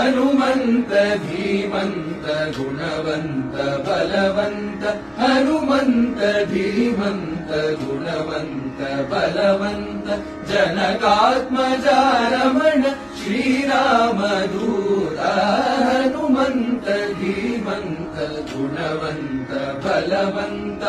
हनुमन्त धीमन्त गुणवन्त बलवन्त हनुमन्त धीमन्त गुणवन्त बलवन्त जनकात्मजा रमण श्रीरामदूत हनुमन्त धीमन्त गुणवन्त बलवन्त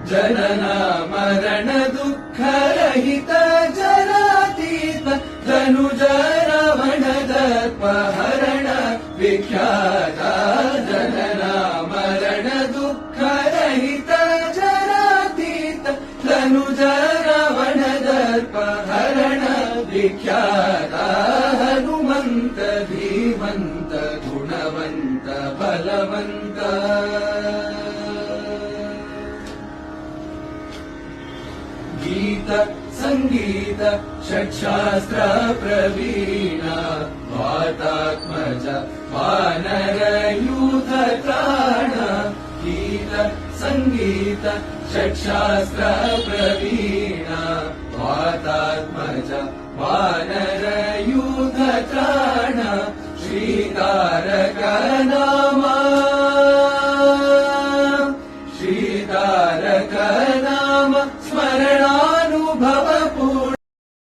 जनन मरण दुःखरहित जरातीत धनुज रावण दर्पहरण विख्यात जनन मरण दुःखरहित जरातीत धनुज रावण दर्पहरण विख्यात हनुमन्त धीमन्त गुणवन्त बलवन्त गीत संगीत षट्शास्त्र प्रवीण वातात्मज वानर यूथ त्राण गीत संगीत षट्शास्त्र प्रवीण वातात्मज वानर यूथ त्राण श्रीतारक नाम